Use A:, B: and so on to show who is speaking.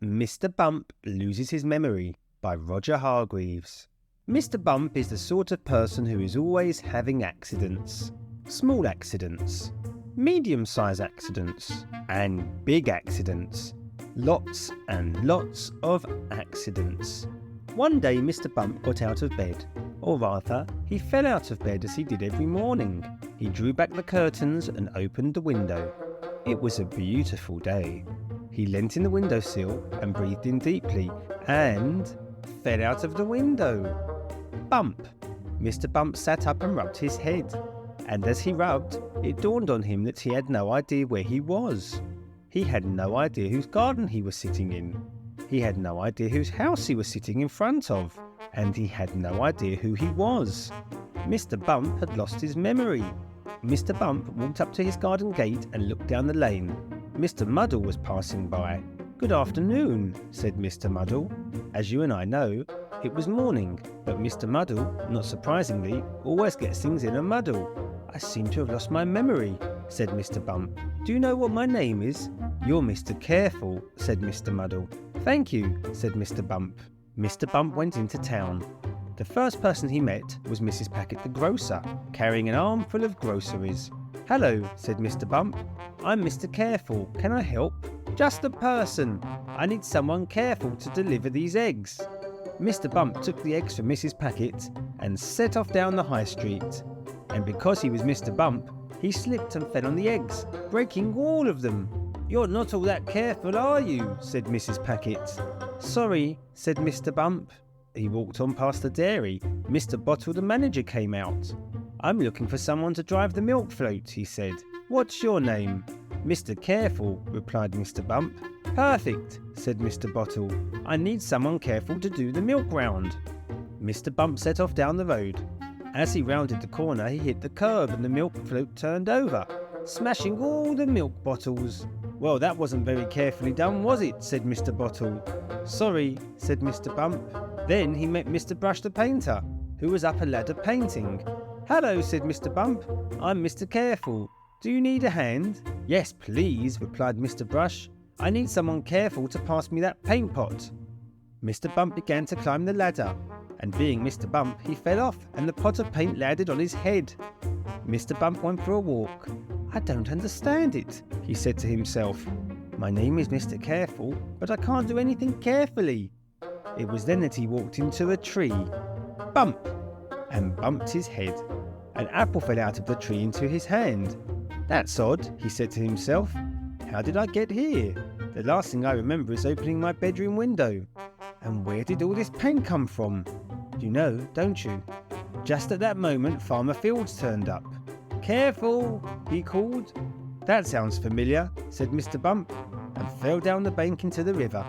A: Mr. Bump Loses His Memory by Roger Hargreaves. Mr. Bump is the sort of person who is always having accidents. Small accidents, medium-sized accidents, and big accidents. Lots and lots of accidents. One day Mr. Bump got out of bed, or rather, he fell out of bed as he did every morning. He drew back the curtains and opened the window. It was a beautiful day. He leant in the windowsill and breathed in deeply and fell out of the window. Bump! Mr. Bump sat up and rubbed his head. And as he rubbed, it dawned on him that he had no idea where he was. He had no idea whose garden he was sitting in. He had no idea whose house he was sitting in front of. And he had no idea who he was. Mr. Bump had lost his memory. Mr. Bump walked up to his garden gate and looked down the lane. Mr. Muddle was passing by. "Good afternoon," said Mr. Muddle. As you and I know, it was morning, but Mr. Muddle, not surprisingly, always gets things in a muddle. "I seem to have lost my memory," said Mr. Bump. "Do you know what my name is?" "You're Mr. Careful," said Mr. Muddle. "Thank you," said Mr. Bump. Mr. Bump went into town. The first person he met was Mrs. Packet the grocer, carrying an armful of groceries. "Hello," said Mr. Bump. "I'm Mr. Careful. Can I help?" "Just a person. I need someone careful to deliver these eggs." Mr. Bump took the eggs from Mrs. Packet and set off down the high street. And because he was Mr. Bump, he slipped and fell on the eggs, breaking all of them. "You're not all that careful, are you?" said Mrs. Packet. "Sorry," said Mr. Bump. He walked on past the dairy. Mr. Bottle, the manager, came out. "I'm looking for someone to drive the milk float," he said. "What's your name?" "Mr. Careful," replied Mr. Bump. "Perfect," said Mr. Bottle. "I need someone careful to do the milk round." Mr. Bump set off down the road. As he rounded the corner, he hit the curb and the milk float turned over, smashing all the milk bottles. "Well, that wasn't very carefully done, was it?" said Mr. Bottle. "Sorry," said Mr. Bump. Then he met Mr. Brush the painter, who was up a ladder painting. "Hello," said Mr. Bump. "I'm Mr. Careful. Do you need a hand?" "Yes, please," replied Mr. Brush. "I need someone careful to pass me that paint pot." Mr. Bump began to climb the ladder, and being Mr. Bump, he fell off and the pot of paint landed on his head. Mr. Bump went for a walk. "I don't understand it," he said to himself. "My name is Mr. Careful, but I can't do anything carefully." It was then that he walked into a tree. Bump! And bumped his head. An apple fell out of the tree into his hand. "That's odd," he said to himself. "How did I get here? The last thing I remember is opening my bedroom window. And where did all this paint come from? You know, don't you?" Just at that moment, Farmer Fields turned up. "Careful!" he called. "That sounds familiar," said Mr. Bump, and fell down the bank into the river.